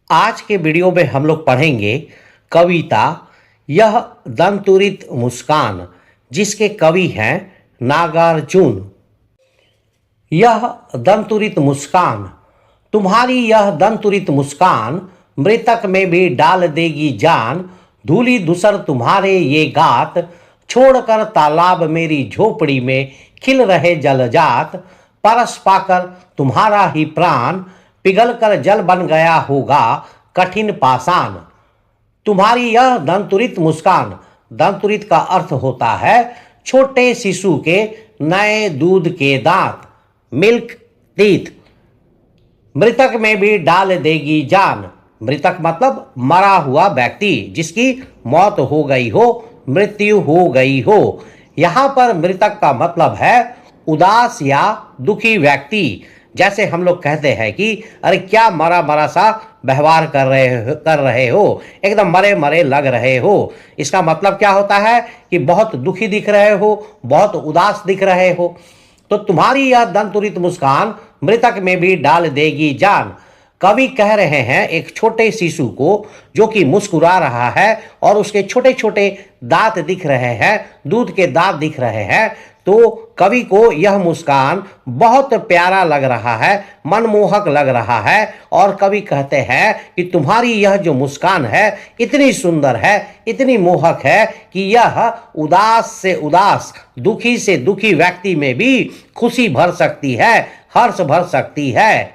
आज के वीडियो में हम लोग पढ़ेंगे कविता यह दंतुरित मुस्कान, जिसके कवि हैं नागार्जुन। यह दंतुरित मुस्कान, तुम्हारी यह दंतुरित मुस्कान मृतक में भी डाल देगी जान। धूली धूसर तुम्हारे ये गात, छोड़कर तालाब मेरी झोपड़ी में खिल रहे जलजात। परस पाकर तुम्हारा ही प्राण, पिघल कर जल बन गया होगा कठिन पाषाण। तुम्हारी यह दंतुरित मुस्कान, दंतुरित का अर्थ होता है छोटे शिशु के नए दूध के दांत, मिल्क टीथ। मृतक में भी डाल देगी जान। मृतक मतलब मरा हुआ व्यक्ति, जिसकी मौत हो गई हो, मृत्यु हो गई हो। यहाँ पर मृतक का मतलब है उदास या दुखी व्यक्ति। जैसे हम लोग कहते हैं कि अरे क्या मरा मरा सा व्यवहार कर रहे हो, एकदम मरे मरे लग रहे हो। इसका मतलब क्या होता है कि बहुत दुखी दिख रहे हो, बहुत उदास दिख रहे हो। तो तुम्हारी यह दंतुरित मुस्कान मृतक में भी डाल देगी जान। कवि कह रहे हैं एक छोटे शिशु को जो कि मुस्कुरा रहा है और उसके छोटे छोटे दांत दिख रहे हैं, दूध के दांत दिख रहे हैं। तो कवि को यह मुस्कान बहुत प्यारा लग रहा है, मनमोहक लग रहा है। और कवि कहते हैं कि तुम्हारी यह जो मुस्कान है इतनी सुंदर है, इतनी मोहक है कि यह उदास से उदास, दुखी से दुखी व्यक्ति में भी खुशी भर सकती है, हर्ष भर सकती है।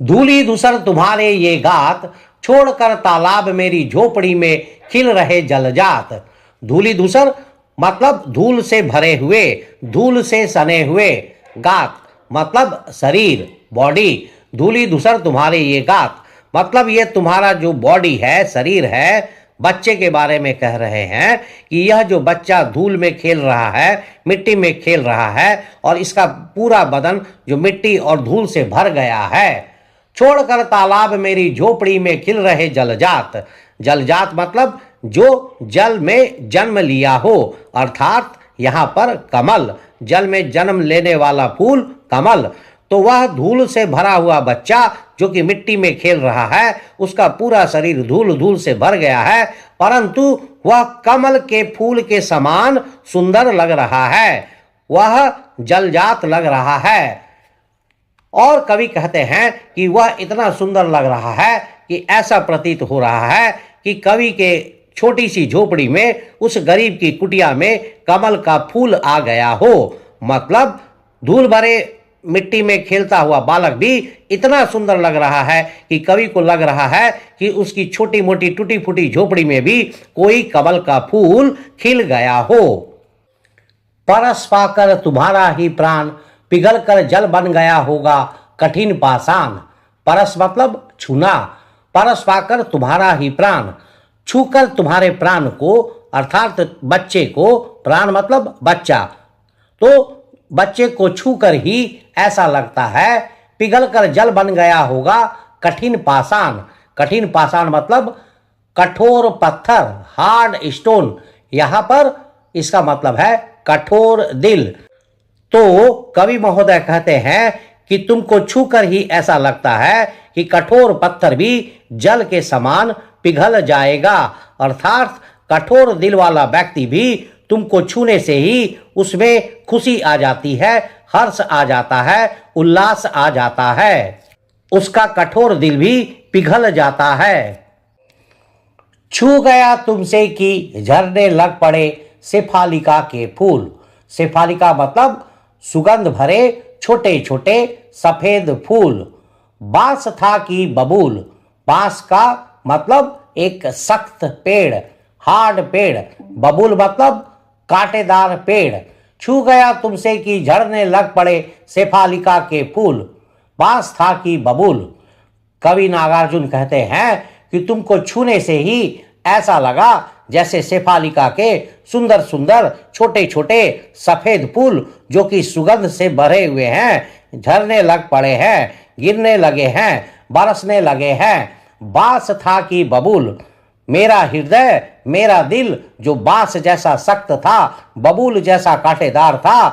धूली धूसर तुम्हारे ये गात, छोड़कर तालाब मेरी झोपड़ी में खिल रहे जलजात। धूली धूसर मतलब धूल से भरे हुए, धूल से सने हुए। गात मतलब शरीर, बॉडी। धूली धूसर तुम्हारे ये गात मतलब ये तुम्हारा जो बॉडी है, शरीर है। बच्चे के बारे में कह रहे हैं कि यह जो बच्चा धूल में खेल रहा है, मिट्टी में खेल रहा है, और इसका पूरा बदन जो मिट्टी और धूल से भर गया है। छोड़कर तालाब मेरी झोपड़ी में खिल रहे जलजात। जलजात मतलब जो जल में जन्म लिया हो, अर्थात यहाँ पर कमल, जल में जन्म लेने वाला फूल कमल। तो वह धूल से भरा हुआ बच्चा जो कि मिट्टी में खेल रहा है, उसका पूरा शरीर धूल धूल से भर गया है, परंतु वह कमल के फूल के समान सुंदर लग रहा है, वह जलजात लग रहा है। और कवि कहते हैं कि वह इतना सुंदर लग रहा है कि ऐसा प्रतीत हो रहा है कि कवि के छोटी सी झोपड़ी में, उस गरीब की कुटिया में कमल का फूल आ गया हो। मतलब धूल भरे मिट्टी में खेलता हुआ बालक भी इतना सुंदर लग रहा है कि कवि को लग रहा है कि उसकी छोटी मोटी टूटी फूटी झोपड़ी में भी कोई कमल का फूल खिल गया हो। परस पाकर तुम्हारा ही प्राण, पिघल कर जल बन गया होगा कठिन पाषाण। परस मतलब छूना, परस पाकर तुम्हारा ही प्राण, छूकर तुम्हारे प्राण को, अर्थात बच्चे को, प्राण मतलब बच्चा, तो बच्चे को छूकर ही ऐसा लगता है पिघल कर जल बन गया होगा कठिन पाषाण। कठिन पाषाण मतलब कठोर पत्थर, हार्ड स्टोन। यहाँ पर इसका मतलब है कठोर दिल। तो कवि महोदय कहते हैं कि तुमको छूकर ही ऐसा लगता है कि कठोर पत्थर भी जल के समान पिघल जाएगा, अर्थात कठोर दिल वाला व्यक्ति भी तुमको छूने से ही उसमें खुशी आ जाती है, हर्ष आ जाता है, उल्लास आ जाता है, उसका कठोर दिल भी पिघल जाता है। छू गया तुमसे कि झरने लग पड़े शेफालिका के फूल। शेफालिका मतलब सुगंध भरे छोटे छोटे सफेद फूल। बांस था कि बबूल, बांस का मतलब एक सख्त पेड़, हार्ड पेड़। बबूल मतलब कांटेदार पेड़। छू गया तुमसे कि झड़ने लग पड़े शेफालिका के फूल, बांस था कि बबूल। कवि नागार्जुन कहते हैं कि तुमको छूने से ही ऐसा लगा जैसे शेफालिका के सुंदर सुंदर छोटे छोटे सफेद फूल जो कि सुगंध से भरे हुए हैं, झरने लग पड़े हैं, गिरने लगे हैं, बरसने लगे हैं। बांस था कि बबूल, मेरा हृदय, मेरा दिल जो बांस जैसा सख्त था, बबूल जैसा कांटेदार था,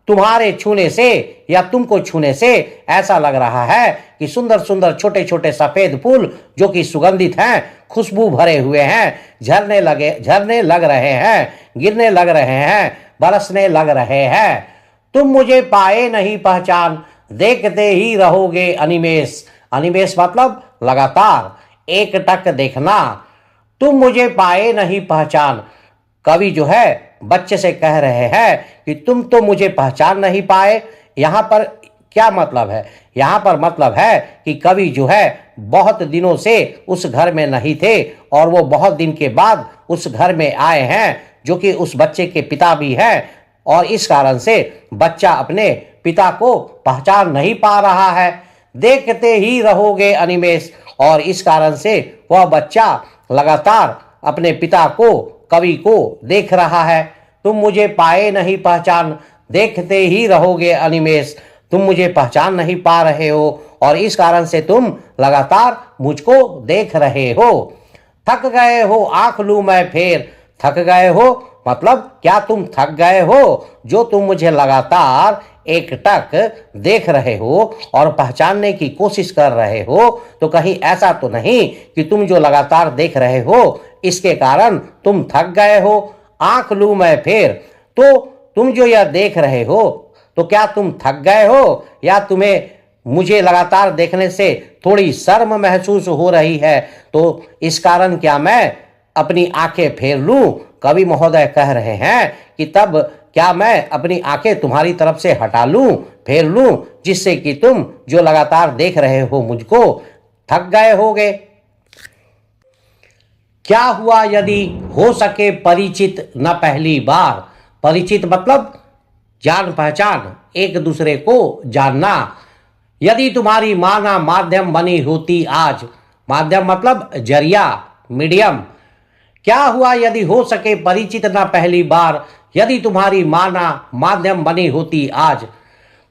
तुम्हारे छूने से या तुमको छूने से ऐसा लग रहा है कि सुंदर सुंदर छोटे छोटे सफेद फूल जो कि सुगंधित हैं, खुशबू भरे हुए हैं, झरने लग रहे हैं, गिरने लग रहे हैं, बरसने लग रहे हैं। तुम मुझे पाए नहीं पहचान, देखते ही रहोगे अनिमेष। अनिमेष मतलब लगातार, एक टक देखना। तुम मुझे पाए नहीं पहचान। कवि जो है बच्चे से कह रहे हैं कि तुम तो मुझे पहचान नहीं पाए। यहाँ पर क्या मतलब है? यहाँ पर मतलब है कि कवि जो है बहुत दिनों से उस घर में नहीं थे और वो बहुत दिन के बाद उस घर में आए हैं, जो कि उस बच्चे के पिता भी हैं, और इस कारण से बच्चा अपने पिता को पहचान नहीं पा रहा है। देखते ही रहोगे अनिमेष, और इस कारण से वह बच्चा लगातार अपने पिता को, कवि को देख रहा है। तुम मुझे पाए नहीं पहचान, देखते ही रहोगे अनिमेष। तुम मुझे पहचान नहीं पा रहे हो और इस कारण से तुम लगातार मुझको देख रहे हो। थक गए हो आंख लूं मैं फेर। थक गए हो मतलब क्या तुम थक गए हो जो तुम मुझे लगातार एक टक देख रहे हो और पहचानने की कोशिश कर रहे हो? तो कहीं ऐसा तो नहीं कि तुम जो लगातार देख रहे हो इसके कारण तुम थक गए हो? आंख लूं मैं फेर, तो तुम जो यह देख रहे हो तो क्या तुम थक गए हो या तुम्हें मुझे लगातार देखने से थोड़ी शर्म महसूस हो रही है? तो इस कारण क्या मैं अपनी आंखें फेर लूं? कवि महोदय कह रहे हैं कि तब क्या मैं अपनी आंखें तुम्हारी तरफ से हटा लूं, फेर लूं, जिससे कि तुम जो लगातार देख रहे हो मुझको थक गए होगे। क्या हुआ यदि हो सके परिचित न पहली बार। परिचित मतलब जान पहचान, एक दूसरे को जानना। यदि तुम्हारी माँ ना माध्यम बनी होती आज। माध्यम मतलब जरिया, मीडियम। क्या हुआ यदि हो सके परिचित ना पहली बार, यदि तुम्हारी माँ ना माध्यम बनी होती आज।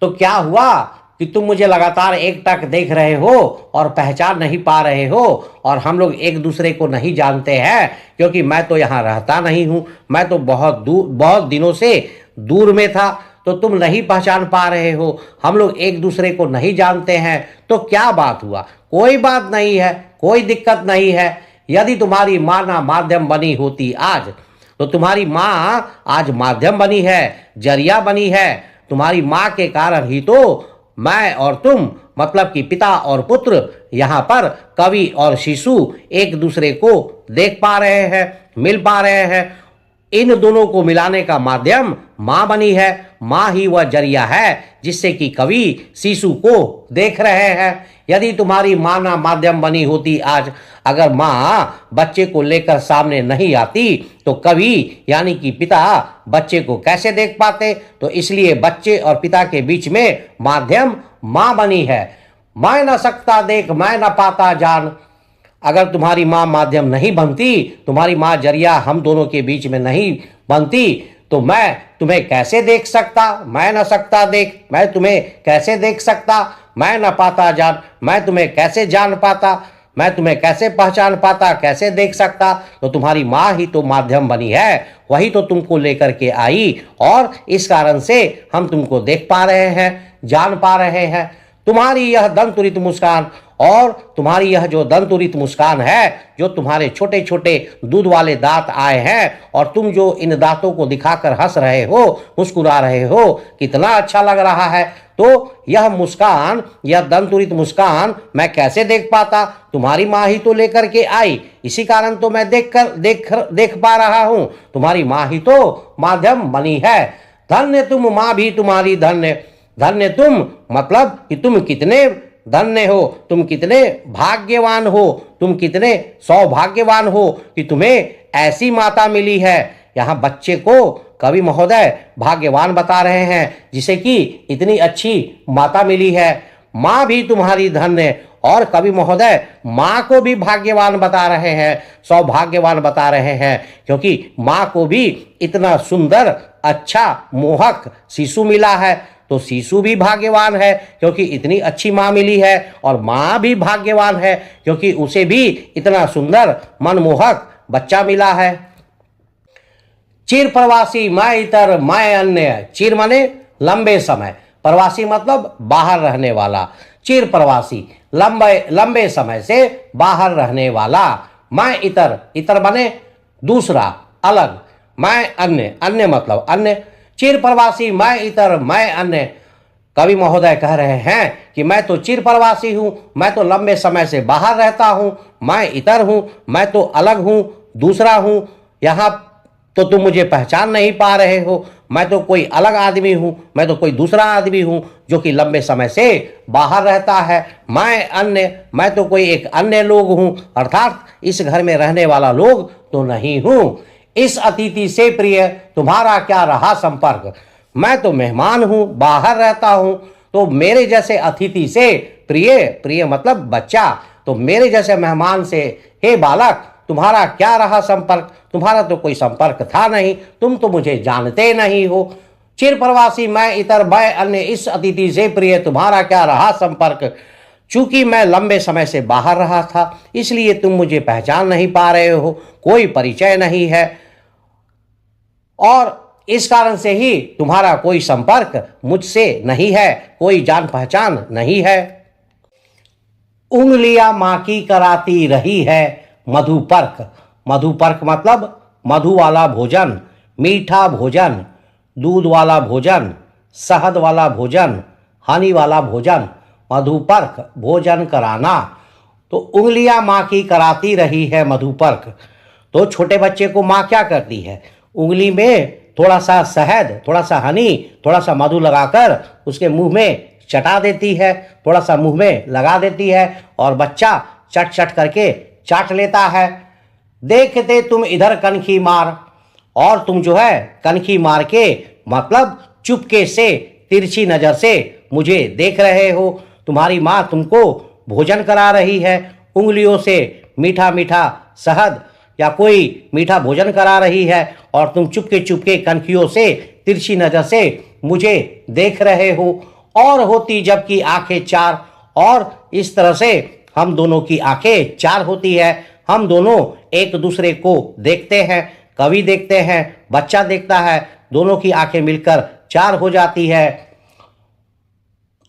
तो क्या हुआ कि तुम मुझे लगातार एक टक देख रहे हो और पहचान नहीं पा रहे हो, और हम लोग एक दूसरे को नहीं जानते हैं, क्योंकि मैं तो यहाँ रहता नहीं हूँ, मैं तो बहुत दिनों से दूर में था, तो तुम नहीं पहचान पा रहे हो, हम लोग एक दूसरे को नहीं जानते हैं। तो क्या बात हुआ? कोई बात नहीं है, कोई दिक्कत नहीं है। यदि तुम्हारी माँ ना माध्यम बनी होती आज, तो तुम्हारी माँ आज माध्यम बनी है, जरिया बनी है। तुम्हारी माँ के कारण ही तो मैं और तुम मतलब कि पिता और पुत्र यहाँ पर कवि और शिशु एक दूसरे को देख पा रहे हैं, मिल पा रहे हैं। इन दोनों को मिलाने का माध्यम माँ बनी है। माँ ही वह जरिया है जिससे कि कवि शिशु को देख रहे हैं। यदि तुम्हारी माँ ना माध्यम बनी होती आज, अगर माँ बच्चे को लेकर सामने नहीं आती तो कवि यानी कि पिता बच्चे को कैसे देख पाते? तो इसलिए बच्चे और पिता के बीच में माध्यम माँ बनी है। मैं न सकता देख, मैं न पाता जान। अगर तुम्हारी माँ माध्यम नहीं बनती, तुम्हारी माँ जरिया हम दोनों के बीच में नहीं बनती, तो मैं तुम्हें कैसे देख सकता? मैं न सकता देख, मैं तुम्हें कैसे देख सकता? मैं न पाता जान, मैं तुम्हें कैसे जान पाता? मैं तुम्हें कैसे पहचान पाता, कैसे देख सकता? तो तुम्हारी माँ ही तो माध्यम बनी है, वही तो तुमको लेकर के आई, और इस कारण से हम तुमको देख पा रहे हैं, जान पा रहे हैं। तुम्हारी यह दंतुरित मुस्कान, और तुम्हारी यह जो दंतुरित मुस्कान है, जो तुम्हारे छोटे छोटे दूध वाले दांत आए हैं और तुम जो इन दांतों को दिखाकर हंस रहे हो, मुस्कुरा रहे हो, कितना अच्छा लग रहा है। तो यह मुस्कान, यह दंतुरित मुस्कान मैं कैसे देख पाता? तुम्हारी माँ ही तो लेकर के आई, इसी कारण तो मैं देख पा रहा हूँ। तुम्हारी माँ ही तो माध्यम बनी है। धन्य तुम माँ भी तुम्हारी धन्य। धन्य तुम मतलब कि तुम कितने धन्य हो, तुम कितने भाग्यवान हो, तुम कितने सौभाग्यवान हो कि तुम्हें ऐसी माता मिली है। यहाँ बच्चे को कवि महोदय भाग्यवान बता रहे हैं, जिसे कि इतनी अच्छी माता मिली है। माँ भी तुम्हारी धन्य, और कवि महोदय माँ को भी भाग्यवान बता रहे हैं, सौभाग्यवान बता रहे हैं, क्योंकि माँ को भी इतना सुंदर, अच्छा, मोहक शिशु मिला है। तो शिशु भी भाग्यवान है क्योंकि इतनी अच्छी माँ मिली है, और माँ भी भाग्यवान है क्योंकि उसे भी इतना सुंदर, मनमोहक बच्चा मिला है। चिर प्रवासी मैं इतर मैं अन्य। चिर माने लंबे समय, प्रवासी मतलब बाहर रहने वाला, चिर प्रवासी लंबे समय से बाहर रहने वाला। मैं इतर, इतर बने दूसरा, अलग, मैं अन्य, अन्य मतलब अन्य, चिर प्रवासी मैं इतर मैं अन्य। कवि महोदय कह रहे हैं कि मैं तो चिर प्रवासी हूं, मैं तो लंबे समय से बाहर रहता हूं, मैं इतर हूं, मैं तो अलग हूं, दूसरा हूं। यहां तो तुम मुझे पहचान नहीं पा रहे हो, मैं तो कोई अलग आदमी हूं, मैं तो कोई दूसरा आदमी हूं जो कि लंबे समय से बाहर रहता है। मैं अन्य, मैं तो कोई एक अन्य लोग हूं, अर्थात इस घर में रहने वाला लोग तो नहीं हूं। इस अतिथि से प्रिय तुम्हारा क्या रहा संपर्क, मैं तो मेहमान हूं, बाहर रहता हूं, तो मेरे जैसे अतिथि से प्रिय, प्रिय मतलब बच्चा, तो मेरे जैसे मेहमान से हे बालक तुम्हारा क्या रहा संपर्क, तुम्हारा तो कोई संपर्क था नहीं, तुम तो मुझे जानते नहीं हो। चिर प्रवासी मैं इतर मैं अन्य, इस अतिथि से प्रिय तुम्हारा क्या रहा संपर्क, चूंकि मैं लंबे समय से बाहर रहा था इसलिए तुम मुझे पहचान नहीं पा रहे हो, कोई परिचय नहीं है और इस कारण से ही तुम्हारा कोई संपर्क मुझसे नहीं है, कोई जान पहचान नहीं है। उंगलियां मां की कराती रही है मधुपर्क, मधुपर्क मतलब मधु वाला भोजन, मीठा भोजन, दूध वाला भोजन, शहद वाला भोजन, हनी वाला भोजन, मधुपर्क भोजन कराना। तो उंगलियां मां की कराती रही है मधुपर्क। तो छोटे बच्चे को मां क्या करती है, उंगली में थोड़ा सा शहद, थोड़ा सा हनी, थोड़ा सा मधु लगाकर उसके मुंह में चटा देती है, थोड़ा सा मुंह में लगा देती है और बच्चा चट चट करके चाट लेता है। देखते तुम इधर कनखी मार, और तुम जो है कनखी मार के मतलब चुपके से तिरछी नजर से मुझे देख रहे हो। तुम्हारी माँ तुमको भोजन करा रही है, उंगलियों से मीठा मीठा शहद या कोई मीठा भोजन करा रही है और तुम चुपके चुपके कनखियों से तिरछी नजर से मुझे देख रहे हो। और होती जबकि आंखें चार, और इस तरह से हम दोनों की आंखें चार होती है, हम दोनों एक दूसरे को देखते हैं, कवि देखते हैं, बच्चा देखता है, दोनों की आंखें मिलकर चार हो जाती है।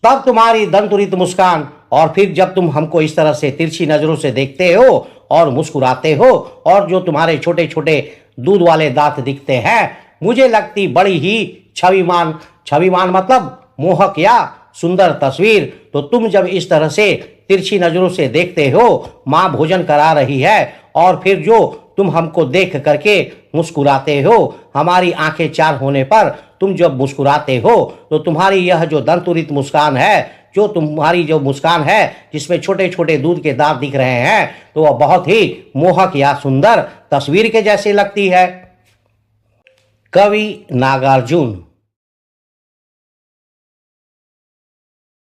तब तुम्हारी दंतुरित मुस्कान, और फिर जब तुम हमको इस तरह से तिरछी नजरों से देखते हो और मुस्कुराते हो और जो तुम्हारे छोटे छोटे दूध वाले दांत दिखते हैं, मुझे लगती बड़ी ही छविमान, छविमान मतलब मोहक या सुंदर तस्वीर। तो तुम जब इस तरह से तिरछी नजरों से देखते हो, माँ भोजन करा रही है और फिर जो तुम हमको देख करके मुस्कुराते हो, हमारी आंखें चार होने पर तुम जब मुस्कुराते हो तो तुम्हारी यह जो दंतुरित मुस्कान है, जो तुम्हारी जो मुस्कान है जिसमें छोटे छोटे दूध के दांत दिख रहे हैं, तो वह बहुत ही मोहक या सुंदर तस्वीर के जैसी लगती है। कवि नागार्जुन।